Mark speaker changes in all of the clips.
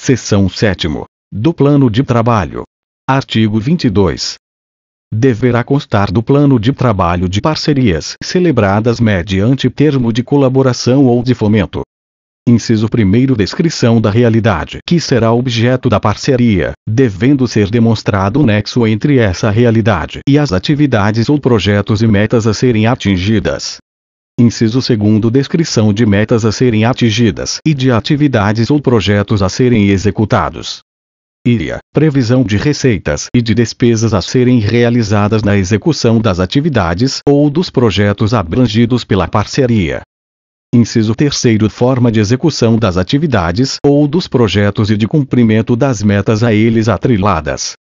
Speaker 1: Seção 7ª. Do plano de trabalho. Artigo 22. Deverá constar do plano de trabalho de parcerias celebradas mediante termo de colaboração ou de fomento. Inciso 1º. Descrição da realidade que será objeto da parceria, devendo ser demonstrado o nexo entre essa realidade e as atividades ou projetos e metas a serem atingidas. Inciso 2º. Descrição de metas a serem atingidas e de atividades ou projetos a serem executados. Previsão de receitas e de despesas a serem realizadas na execução das atividades ou dos projetos abrangidos pela parceria. Inciso 3º. Forma de execução das atividades ou dos projetos e de cumprimento das metas a eles atreladas.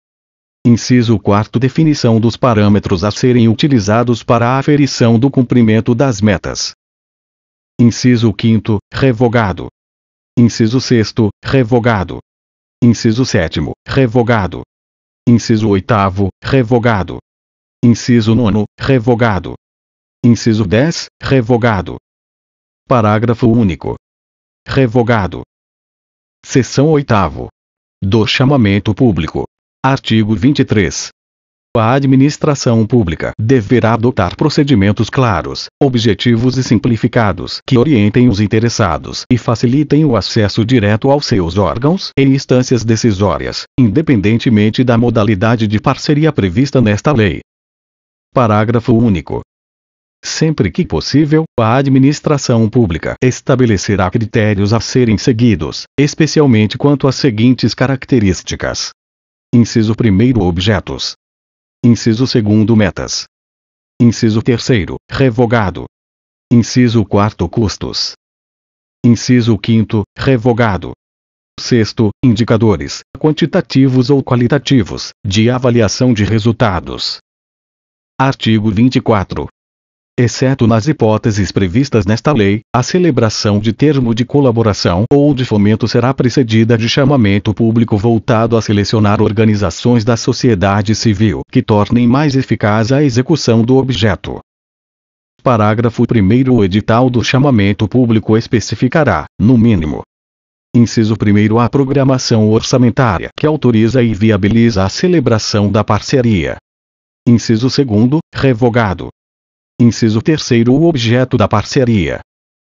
Speaker 1: Inciso 4º. Definição dos parâmetros a serem utilizados para a aferição do cumprimento das metas. Inciso 5º. Revogado. Inciso 6º. Revogado. Inciso 7º. Revogado. Inciso 8º. Revogado. Inciso 9º. Revogado. Inciso 10. Revogado. Parágrafo único. Revogado. Seção 8ª. Do chamamento público. Artigo 23. A administração pública deverá adotar procedimentos claros, objetivos e simplificados que orientem os interessados e facilitem o acesso direto aos seus órgãos e instâncias decisórias, independentemente da modalidade de parceria prevista nesta lei. Parágrafo único. Sempre que possível, a administração pública estabelecerá critérios a serem seguidos, especialmente quanto às seguintes características. Inciso 1º. Objetos. Inciso 2º. Metas. Inciso 3º. Revogado. Inciso 4º. Custos. Inciso 5º. Revogado. 6º. Indicadores, quantitativos ou qualitativos, de avaliação de resultados. Artigo 24. Exceto nas hipóteses previstas nesta lei, a celebração de termo de colaboração ou de fomento será precedida de chamamento público voltado a selecionar organizações da sociedade civil que tornem mais eficaz a execução do objeto. Parágrafo 1º. O edital do chamamento público especificará, no mínimo. Inciso 1º. A programação orçamentária que autoriza e viabiliza a celebração da parceria. Inciso 2º. Revogado. Inciso 3º. O objeto da parceria.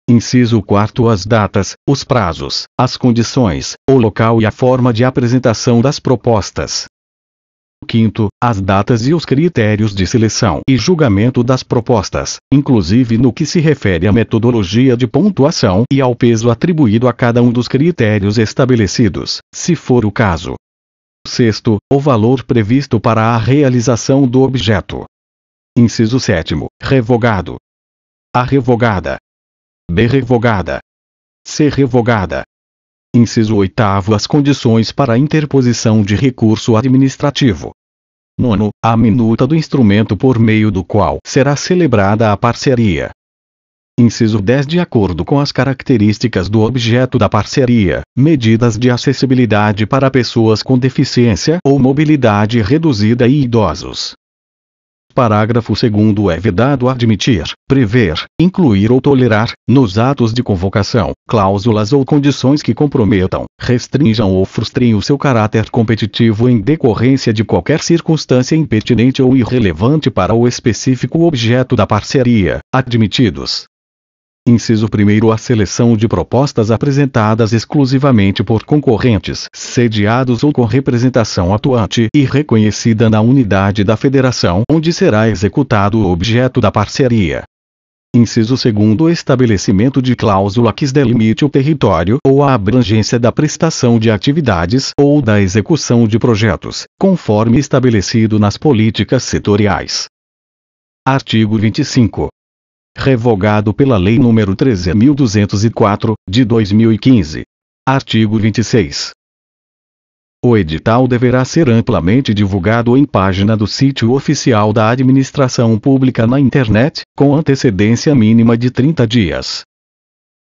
Speaker 1: Inciso 4º. As datas, os prazos, as condições, o local e a forma de apresentação das propostas. 5º. As datas e os critérios de seleção e julgamento das propostas, inclusive no que se refere à metodologia de pontuação e ao peso atribuído a cada um dos critérios estabelecidos, se for o caso. 6º. O valor previsto para a realização do objeto. Inciso 7º. Revogado. A revogada. B. Revogada. C. Revogada. Inciso 8º. As condições para a interposição de recurso administrativo. 9º. A minuta do instrumento por meio do qual será celebrada a parceria. Inciso 10. De acordo com as características do objeto da parceria, medidas de acessibilidade para pessoas com deficiência ou mobilidade reduzida e idosos. Parágrafo 2º. É vedado admitir, prever, incluir ou tolerar, nos atos de convocação, cláusulas ou condições que comprometam, restringam ou frustrem o seu caráter competitivo em decorrência de qualquer circunstância impertinente ou irrelevante para o específico objeto da parceria, admitidos. Inciso 1º. A seleção de propostas apresentadas exclusivamente por concorrentes sediados ou com representação atuante e reconhecida na unidade da federação onde será executado o objeto da parceria. Inciso 2º. Estabelecimento de cláusula que delimite o território ou a abrangência da prestação de atividades ou da execução de projetos, conforme estabelecido nas políticas setoriais. Artigo 25. Revogado pela Lei nº 13.204, de 2015. Artigo 26. O edital deverá ser amplamente divulgado em página do sítio oficial da Administração Pública na internet, com antecedência mínima de 30 dias.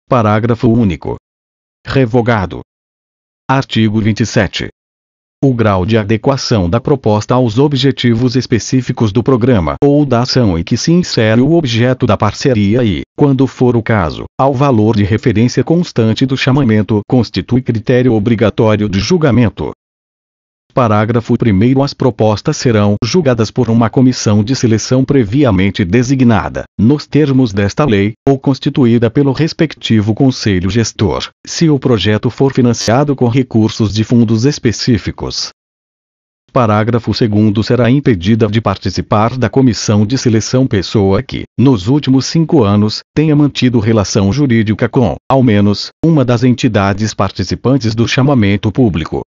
Speaker 1: Parágrafo único. Revogado. Artigo 27. o grau de adequação da proposta aos objetivos específicos do programa ou da ação em que se insere o objeto da parceria e, quando for o caso, ao valor de referência constante do chamamento, constitui critério obrigatório de julgamento. Parágrafo 1º. As propostas serão julgadas por uma comissão de seleção previamente designada, nos termos desta lei, ou constituída pelo respectivo conselho gestor, se o projeto for financiado com recursos de fundos específicos. Parágrafo 2º. Será impedida de participar da comissão de seleção pessoa que, nos últimos 5 anos, tenha mantido relação jurídica com, ao menos, uma das entidades participantes do chamamento público.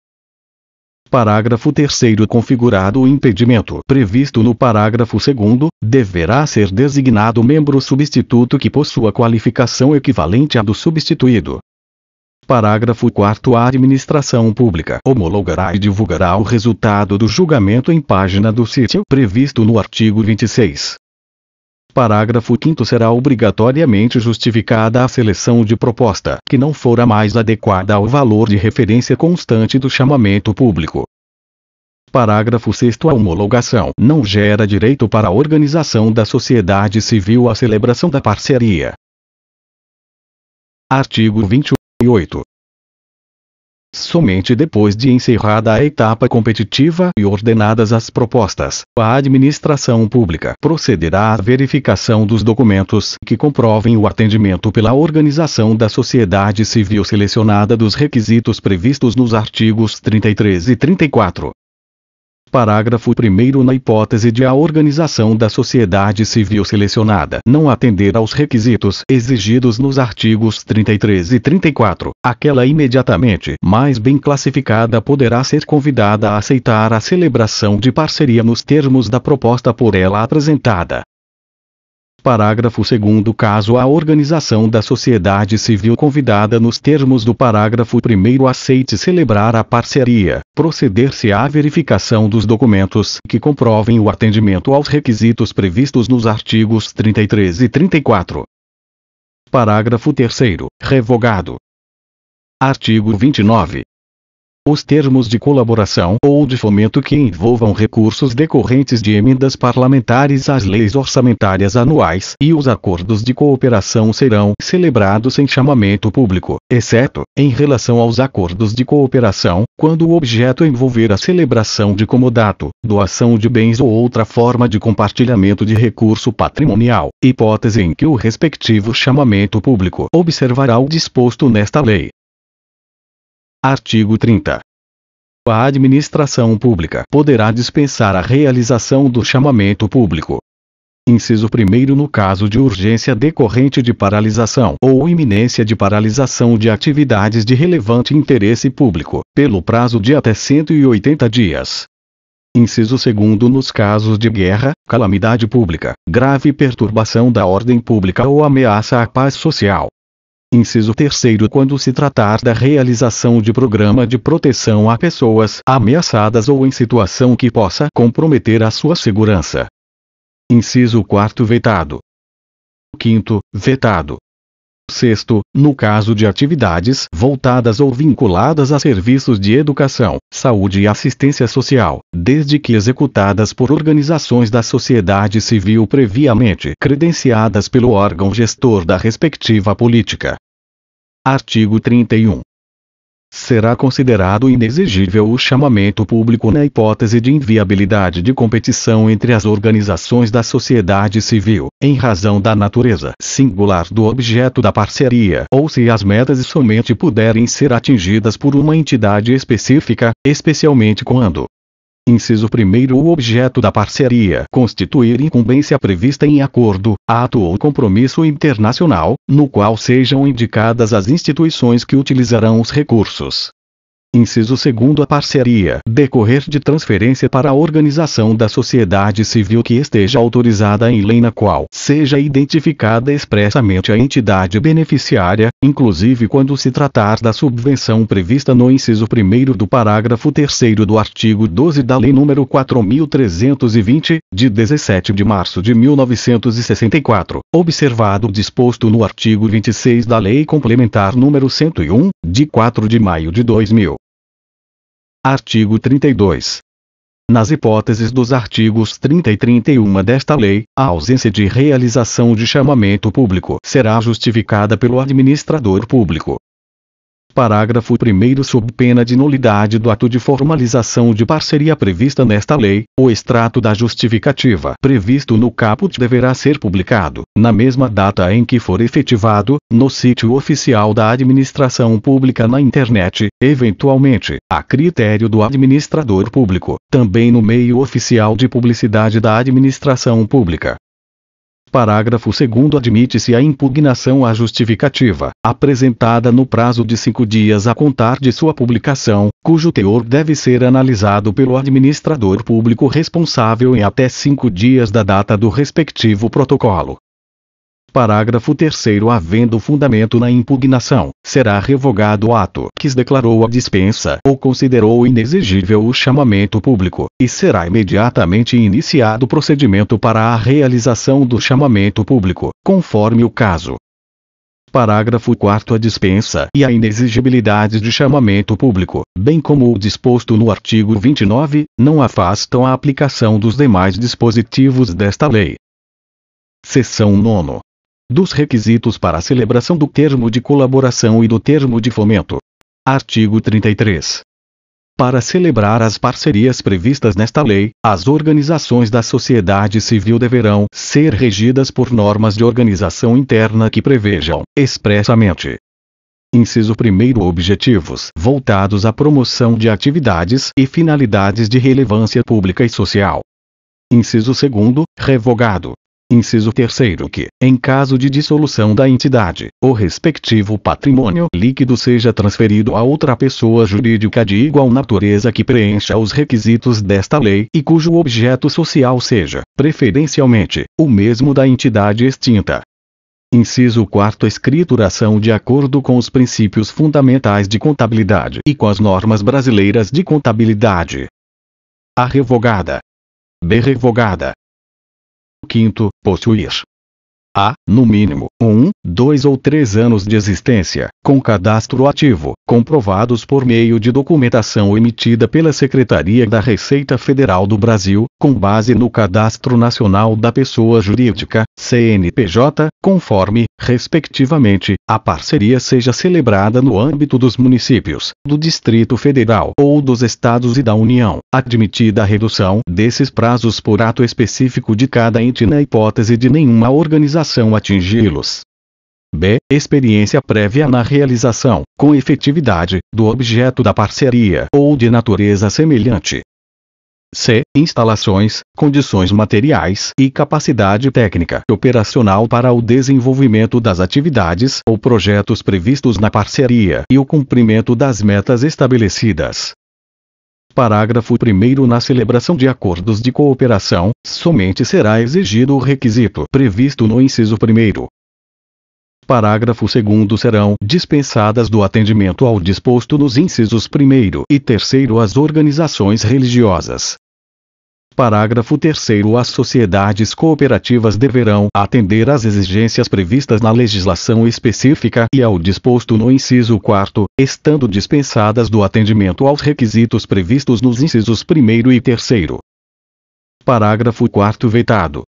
Speaker 1: Parágrafo 3º. Configurado o impedimento previsto no parágrafo 2º, deverá ser designado membro substituto que possua qualificação equivalente à do substituído. Parágrafo 4º. A administração pública homologará e divulgará o resultado do julgamento em página do sítio previsto no artigo 26. Parágrafo 5º. Será obrigatoriamente justificada a seleção de proposta que não for a mais adequada ao valor de referência constante do chamamento público. Parágrafo 6º. A homologação não gera direito para a organização da sociedade civil à celebração da parceria. Artigo 28. Somente depois de encerrada a etapa competitiva e ordenadas as propostas, a administração pública procederá à verificação dos documentos que comprovem o atendimento pela organização da sociedade civil selecionada dos requisitos previstos nos artigos 33 e 34. Parágrafo 1º. Na hipótese de a organização da sociedade civil selecionada não atender aos requisitos exigidos nos artigos 33 e 34, aquela imediatamente mais bem classificada poderá ser convidada a aceitar a celebração de parceria nos termos da proposta por ela apresentada. Parágrafo 2º. Caso a organização da sociedade civil convidada nos termos do parágrafo 1º aceite celebrar a parceria, proceder-se à verificação dos documentos que comprovem o atendimento aos requisitos previstos nos artigos 33 e 34. Parágrafo 3º. Revogado. Artigo 29. Os termos de colaboração ou de fomento que envolvam recursos decorrentes de emendas parlamentares às leis orçamentárias anuais e os acordos de cooperação serão celebrados sem chamamento público, exceto, em relação aos acordos de cooperação, quando o objeto envolver a celebração de comodato, doação de bens ou outra forma de compartilhamento de recurso patrimonial, hipótese em que o respectivo chamamento público observará o disposto nesta lei. Artigo 30. A administração pública poderá dispensar a realização do chamamento público. Inciso 1º. No caso de urgência decorrente de paralisação ou iminência de paralisação de atividades de relevante interesse público, pelo prazo de até 180 dias. Inciso 2º. Nos casos de guerra, calamidade pública, grave perturbação da ordem pública ou ameaça à paz social. Inciso 3º. Quando se tratar da realização de programa de proteção a pessoas ameaçadas ou em situação que possa comprometer a sua segurança. Inciso 4º. Vetado. 5º. Vetado. 6º. No caso de atividades voltadas ou vinculadas a serviços de educação, saúde e assistência social, desde que executadas por organizações da sociedade civil previamente credenciadas pelo órgão gestor da respectiva política. Artigo 31. Será considerado inexigível o chamamento público na hipótese de inviabilidade de competição entre as organizações da sociedade civil, em razão da natureza singular do objeto da parceria, ou se as metas somente puderem ser atingidas por uma entidade específica, especialmente quando: Inciso 1º. O objeto da parceria constituir incumbência prevista em acordo, ato ou compromisso internacional, no qual sejam indicadas as instituições que utilizarão os recursos. Inciso 2º. A parceria decorrer de transferência para a organização da sociedade civil que esteja autorizada em lei na qual seja identificada expressamente a entidade beneficiária, inclusive quando se tratar da subvenção prevista no inciso 1º do parágrafo 3º do artigo 12 da Lei nº 4.320, de 17 de março de 1964, observado o disposto no artigo 26 da Lei Complementar nº 101, de 4 de maio de 2000. Artigo 32. Nas hipóteses dos artigos 30 e 31 desta lei, a ausência de realização de chamamento público será justificada pelo administrador público. Parágrafo 1º. Sob pena de nulidade do ato de formalização de parceria prevista nesta lei, o extrato da justificativa previsto no caput deverá ser publicado, na mesma data em que for efetivado, no sítio oficial da administração pública na internet, eventualmente, a critério do administrador público, também no meio oficial de publicidade da administração pública. Parágrafo 2º. Admite-se a impugnação à justificativa, apresentada no prazo de 5 dias a contar de sua publicação, cujo teor deve ser analisado pelo administrador público responsável em até 5 dias da data do respectivo protocolo. Parágrafo 3º. Havendo fundamento na impugnação, será revogado o ato que declarou a dispensa ou considerou inexigível o chamamento público, e será imediatamente iniciado o procedimento para a realização do chamamento público, conforme o caso. Parágrafo 4º. A dispensa e a inexigibilidade de chamamento público, bem como o disposto no artigo 29, não afastam a aplicação dos demais dispositivos desta lei. Seção 9. Dos requisitos para a celebração do termo de colaboração e do termo de fomento. Artigo 33. Para celebrar as parcerias previstas nesta lei, as organizações da sociedade civil deverão ser regidas por normas de organização interna que prevejam, expressamente: inciso 1º. Objetivos voltados à promoção de atividades e finalidades de relevância pública e social. Inciso 2º. Revogado. Inciso 3º. Que, em caso de dissolução da entidade, o respectivo patrimônio líquido seja transferido a outra pessoa jurídica de igual natureza que preencha os requisitos desta lei e cujo objeto social seja, preferencialmente, o mesmo da entidade extinta. Inciso 4º. Escrituração de acordo com os princípios fundamentais de contabilidade e com as normas brasileiras de contabilidade. A revogada. B. Revogada. 5º. Possuir a, no mínimo, 1, 2 ou 3 anos de existência, com cadastro ativo, comprovados por meio de documentação emitida pela Secretaria da Receita Federal do Brasil, com base no Cadastro Nacional da Pessoa Jurídica, CNPJ, conforme, respectivamente, a parceria seja celebrada no âmbito dos municípios, do Distrito Federal ou dos Estados e da União, admitida a redução desses prazos por ato específico de cada ente na hipótese de nenhuma organização atingi-los. B. Experiência prévia na realização, com efetividade, do objeto da parceria ou de natureza semelhante. C. Instalações, condições materiais e capacidade técnica e operacional para o desenvolvimento das atividades ou projetos previstos na parceria e o cumprimento das metas estabelecidas. Parágrafo 1º. Na celebração de acordos de cooperação, somente será exigido o requisito previsto no inciso 1º. Parágrafo 2º. Serão dispensadas do atendimento ao disposto nos incisos 1º e 3º as organizações religiosas. Parágrafo 3º. As sociedades cooperativas deverão atender às exigências previstas na legislação específica e ao disposto no inciso 4º, estando dispensadas do atendimento aos requisitos previstos nos incisos 1º e 3º. Parágrafo 4º. Vetado.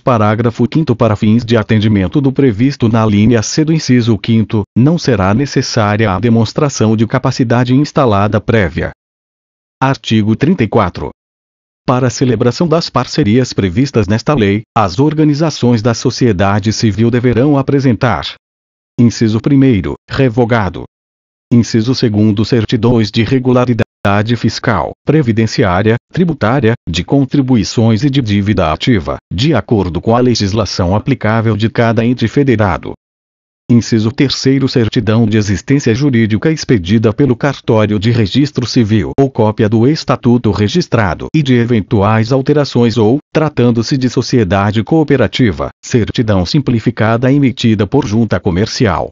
Speaker 1: Parágrafo 5º. Para fins de atendimento do previsto na linha C do inciso 5º, não será necessária a demonstração de capacidade instalada prévia. Artigo 34. Para a celebração das parcerias previstas nesta lei, as organizações da sociedade civil deverão apresentar: inciso 1º, revogado. Inciso 2º, certidões de regularidade fiscal, previdenciária, tributária, de contribuições e de dívida ativa, de acordo com a legislação aplicável de cada ente federado. Inciso 3º, certidão de existência jurídica expedida pelo cartório de registro civil ou cópia do estatuto registrado e de eventuais alterações ou, tratando-se de sociedade cooperativa, certidão simplificada emitida por junta comercial.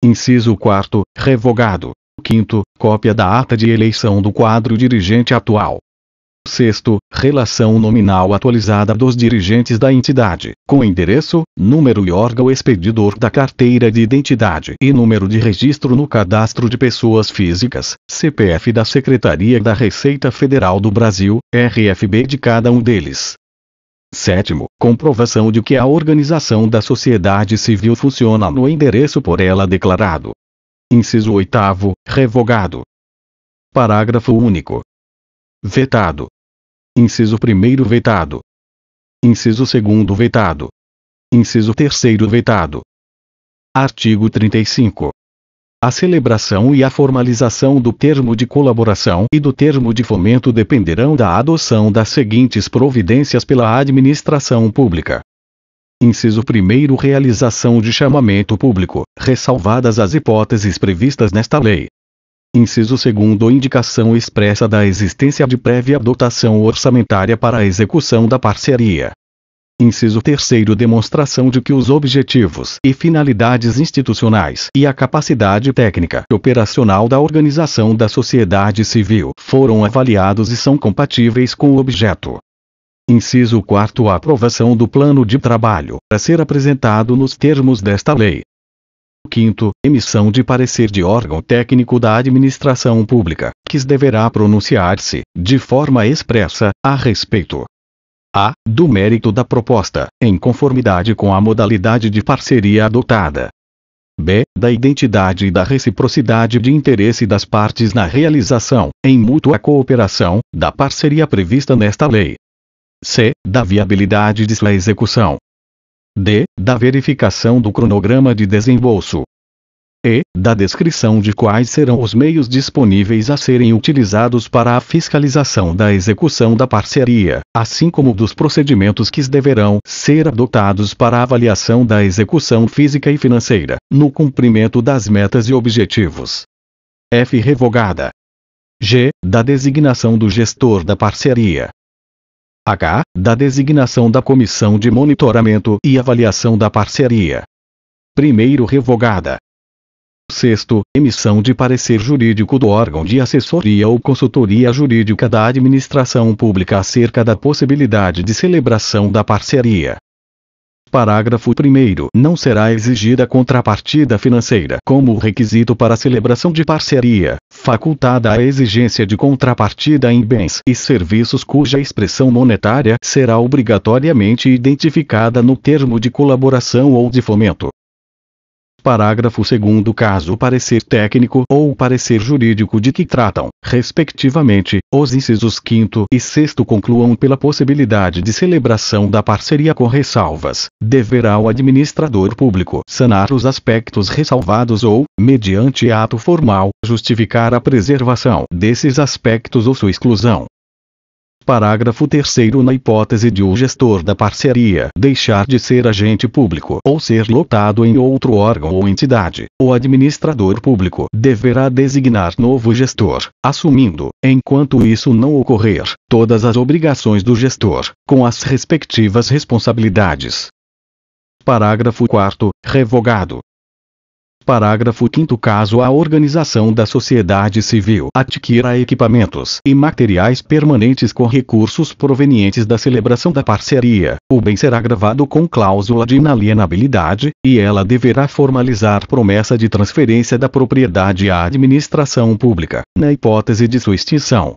Speaker 1: Inciso 4º, revogado. 5º, cópia da ata de eleição do quadro dirigente atual. Sexto, relação nominal atualizada dos dirigentes da entidade, com endereço, número e órgão expedidor da carteira de identidade e número de registro no Cadastro de Pessoas Físicas, CPF da Secretaria da Receita Federal do Brasil, RFB de cada um deles. Sétimo, comprovação de que a organização da sociedade civil funciona no endereço por ela declarado. Inciso 8º, revogado. Parágrafo único. Vetado. Inciso 1º vetado. Inciso 2º vetado. Inciso 3º vetado. Artigo 35. A celebração e a formalização do termo de colaboração e do termo de fomento dependerão da adoção das seguintes providências pela administração pública. Inciso 1º realização de chamamento público, ressalvadas as hipóteses previstas nesta lei. Inciso 2º indicação expressa da existência de prévia dotação orçamentária para a execução da parceria. Inciso 3º demonstração de que os objetivos e finalidades institucionais e a capacidade técnica e operacional da organização da sociedade civil foram avaliados e são compatíveis com o objeto. Inciso 4º a aprovação do plano de trabalho, a ser apresentado nos termos desta lei. 5º, emissão de parecer de órgão técnico da administração pública, que deverá pronunciar-se, de forma expressa, a respeito a. do mérito da proposta, em conformidade com a modalidade de parceria adotada. B. da identidade e da reciprocidade de interesse das partes na realização, em mútua cooperação, da parceria prevista nesta lei. C. da viabilidade de sua execução. D. da verificação do cronograma de desembolso. E. da descrição de quais serão os meios disponíveis a serem utilizados para a fiscalização da execução da parceria, assim como dos procedimentos que deverão ser adotados para a avaliação da execução física e financeira, no cumprimento das metas e objetivos. F. revogada. G. da designação do gestor da parceria. H. da designação da comissão de monitoramento e avaliação da parceria. Primeiro revogada. Sexto, emissão de parecer jurídico do órgão de assessoria ou consultoria jurídica da administração pública acerca da possibilidade de celebração da parceria. Parágrafo 1º. Não será exigida contrapartida financeira como requisito para a celebração de parceria, facultada a exigência de contrapartida em bens e serviços cuja expressão monetária será obrigatoriamente identificada no termo de colaboração ou de fomento. Parágrafo 2º. Caso o parecer técnico ou o parecer jurídico de que tratam, respectivamente, os incisos 5º e 6º concluam pela possibilidade de celebração da parceria com ressalvas, deverá o administrador público sanar os aspectos ressalvados ou, mediante ato formal, justificar a preservação desses aspectos ou sua exclusão. Parágrafo 3º. Na hipótese de o gestor da parceria deixar de ser agente público ou ser lotado em outro órgão ou entidade, o administrador público deverá designar novo gestor, assumindo, enquanto isso não ocorrer, todas as obrigações do gestor, com as respectivas responsabilidades. Parágrafo 4º. Revogado. Parágrafo 5º. Caso a organização da sociedade civil adquira equipamentos e materiais permanentes com recursos provenientes da celebração da parceria, o bem será gravado com cláusula de inalienabilidade, e ela deverá formalizar promessa de transferência da propriedade à administração pública, na hipótese de sua extinção.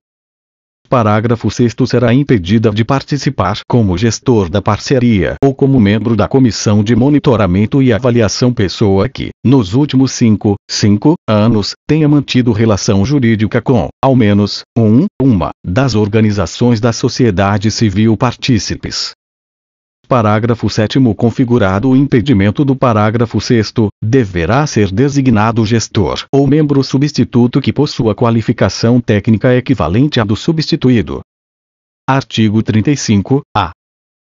Speaker 1: Parágrafo 6º. Será impedida de participar como gestor da parceria ou como membro da comissão de monitoramento e avaliação pessoa que, nos últimos 5 anos, tenha mantido relação jurídica com, ao menos, uma das organizações da sociedade civil partícipes. Parágrafo 7º. Configurado o impedimento do parágrafo 6º, deverá ser designado gestor ou membro substituto que possua qualificação técnica equivalente à do substituído. Artigo 35-A.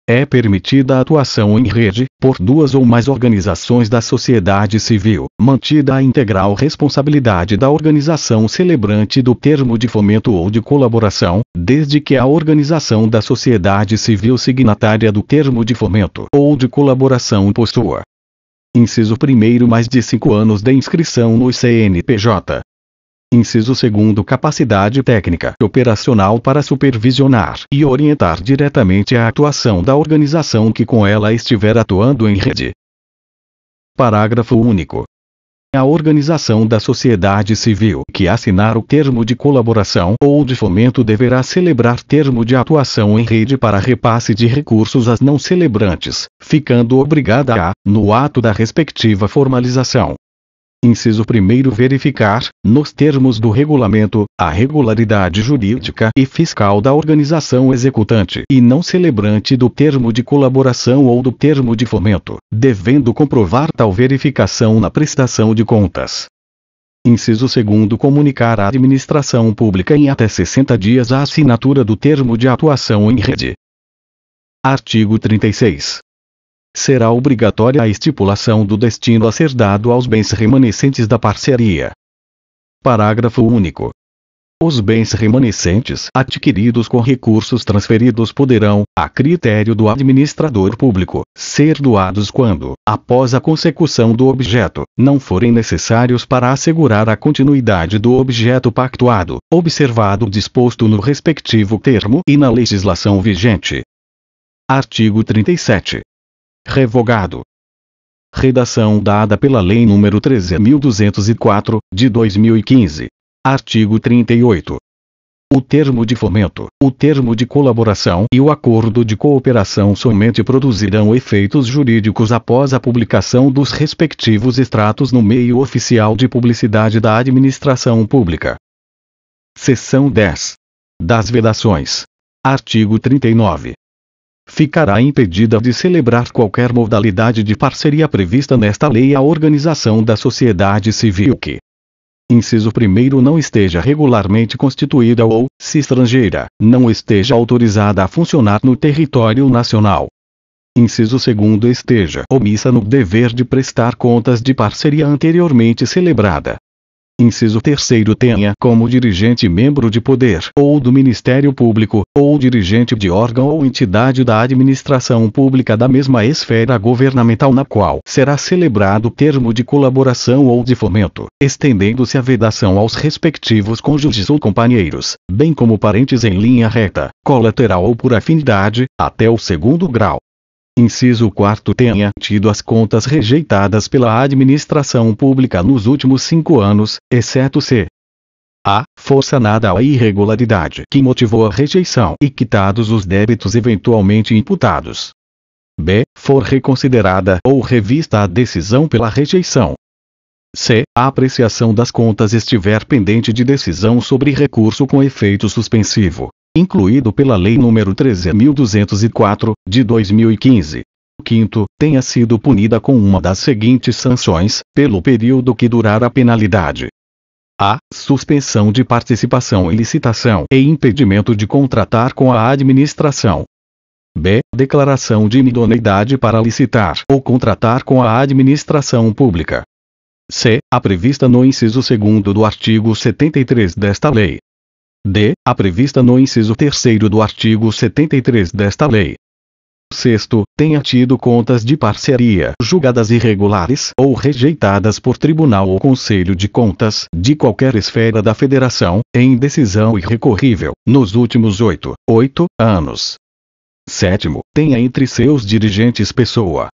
Speaker 1: É permitida a atuação em rede, por duas ou mais organizações da sociedade civil, mantida a integral responsabilidade da organização celebrante do termo de fomento ou de colaboração, desde que a organização da sociedade civil signatária do termo de fomento ou de colaboração possua. Inciso 1º mais de 5 anos de inscrição no CNPJ. Inciso 2º, capacidade técnica e operacional para supervisionar e orientar diretamente a atuação da organização que com ela estiver atuando em rede. Parágrafo único. A organização da sociedade civil que assinar o termo de colaboração ou de fomento deverá celebrar termo de atuação em rede para repasse de recursos às não celebrantes, ficando obrigada a, no ato da respectiva formalização. Inciso 1º, verificar, nos termos do regulamento, a regularidade jurídica e fiscal da organização executante e não celebrante do termo de colaboração ou do termo de fomento, devendo comprovar tal verificação na prestação de contas. Inciso 2º, comunicar à administração pública em até 60 dias a assinatura do termo de atuação em rede. Artigo 36. Será obrigatória a estipulação do destino a ser dado aos bens remanescentes da parceria. Parágrafo único. Os bens remanescentes adquiridos com recursos transferidos poderão, a critério do administrador público, ser doados quando, após a consecução do objeto, não forem necessários para assegurar a continuidade do objeto pactuado, observado o disposto no respectivo termo e na legislação vigente. Artigo 37. Revogado. Redação dada pela Lei nº 13.204, de 2015. Artigo 38. O termo de fomento, o termo de colaboração e o acordo de cooperação somente produzirão efeitos jurídicos após a publicação dos respectivos extratos no meio oficial de publicidade da administração pública. Seção 10. Das vedações. Artigo 39. Ficará impedida de celebrar qualquer modalidade de parceria prevista nesta lei a organização da sociedade civil que, inciso 1º, não esteja regularmente constituída ou, se estrangeira, não esteja autorizada a funcionar no território nacional. Inciso 2º, esteja omissa no dever de prestar contas de parceria anteriormente celebrada. Inciso 3º, tenha como dirigente membro de poder ou do Ministério Público, ou dirigente de órgão ou entidade da administração pública da mesma esfera governamental na qual será celebrado termo de colaboração ou de fomento, estendendo-se a vedação aos respectivos cônjuges ou companheiros, bem como parentes em linha reta, colateral ou por afinidade, até o 2º grau. Inciso 4º, tenha tido as contas rejeitadas pela administração pública nos últimos 5 anos, exceto se a. for sanada a irregularidade que motivou a rejeição e quitados os débitos eventualmente imputados. b. for reconsiderada ou revista a decisão pela rejeição. c. a apreciação das contas estiver pendente de decisão sobre recurso com efeito suspensivo, incluído pela Lei nº 13.204, de 2015. Quinto, tenha sido punida com uma das seguintes sanções, pelo período que durar a penalidade: a. suspensão de participação em licitação e impedimento de contratar com a administração. b. declaração de inidoneidade para licitar ou contratar com a administração pública. c. a prevista no inciso 2º do artigo 73 desta lei. d. a prevista no inciso 3º do artigo 73 desta lei. Sexto, tenha tido contas de parceria julgadas irregulares ou rejeitadas por tribunal ou conselho de contas de qualquer esfera da federação, em decisão irrecorrível, nos últimos 8 anos. Sétimo, tenha entre seus dirigentes pessoa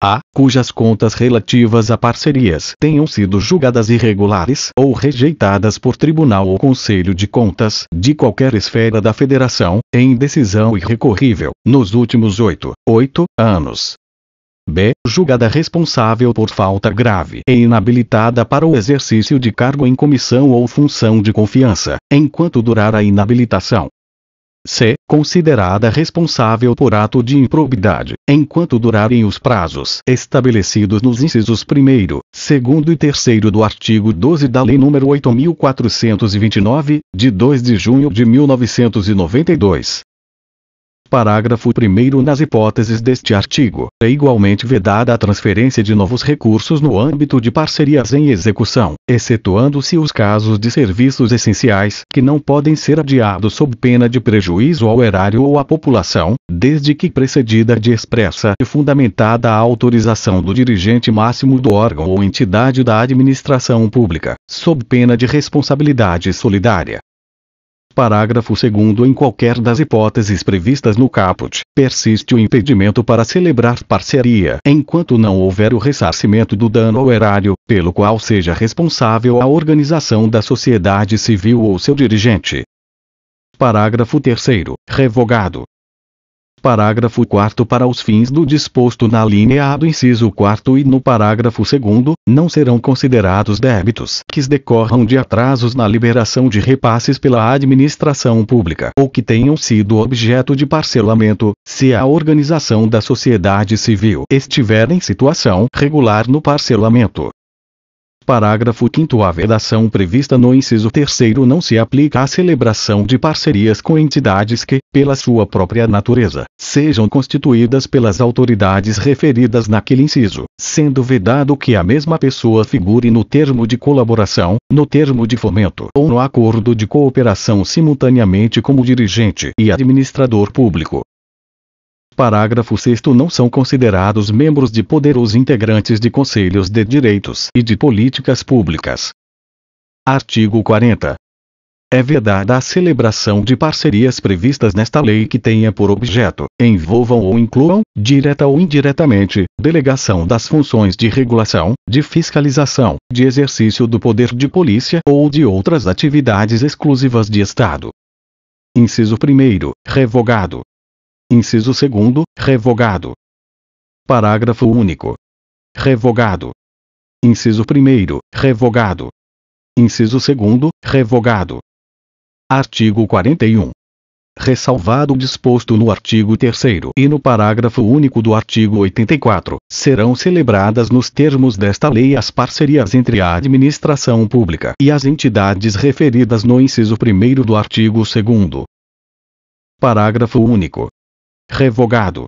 Speaker 1: a. cujas contas relativas a parcerias tenham sido julgadas irregulares ou rejeitadas por tribunal ou conselho de contas de qualquer esfera da federação, em decisão irrecorrível, nos últimos 8 anos. b. julgada responsável por falta grave e inabilitada para o exercício de cargo em comissão ou função de confiança, enquanto durar a inabilitação. c. considerada responsável por ato de improbidade, enquanto durarem os prazos estabelecidos nos incisos 1º, 2º e 3º do artigo 12 da Lei nº 8.429, de 2 de junho de 1992. Parágrafo 1º. Nas hipóteses deste artigo, é igualmente vedada a transferência de novos recursos no âmbito de parcerias em execução, excetuando-se os casos de serviços essenciais que não podem ser adiados sob pena de prejuízo ao erário ou à população, desde que precedida de expressa e fundamentada a autorização do dirigente máximo do órgão ou entidade da administração pública, sob pena de responsabilidade solidária. Parágrafo 2º. Em qualquer das hipóteses previstas no caput, persiste o impedimento para celebrar parceria, enquanto não houver o ressarcimento do dano ao erário, pelo qual seja responsável a organização da sociedade civil ou seu dirigente. Parágrafo 3º. Revogado. Parágrafo 4º. Para os fins do disposto na linha A do inciso 4º e no parágrafo 2º, não serão considerados débitos que decorram de atrasos na liberação de repasses pela administração pública ou que tenham sido objeto de parcelamento, se a organização da sociedade civil estiver em situação regular no parcelamento. Parágrafo 5º. A vedação prevista no inciso 3º não se aplica à celebração de parcerias com entidades que, pela sua própria natureza, sejam constituídas pelas autoridades referidas naquele inciso, sendo vedado que a mesma pessoa figure no termo de colaboração, no termo de fomento ou no acordo de cooperação simultaneamente como dirigente e administrador público. Parágrafo 6º. Não são considerados membros de poder os integrantes de conselhos de direitos e de políticas públicas. Artigo 40. É vedada a celebração de parcerias previstas nesta lei que tenha por objeto, envolvam ou incluam, direta ou indiretamente, delegação das funções de regulação, de fiscalização, de exercício do poder de polícia ou de outras atividades exclusivas de Estado. Inciso 1º. Revogado. Inciso 2º. Revogado. Parágrafo único. Revogado. Inciso 1º. Revogado. Inciso 2º. Revogado. Artigo 41. Ressalvado o disposto no artigo 3º e no parágrafo único do artigo 84, serão celebradas nos termos desta lei as parcerias entre a administração pública e as entidades referidas no inciso 1º do artigo 2º. Parágrafo único. Revogado.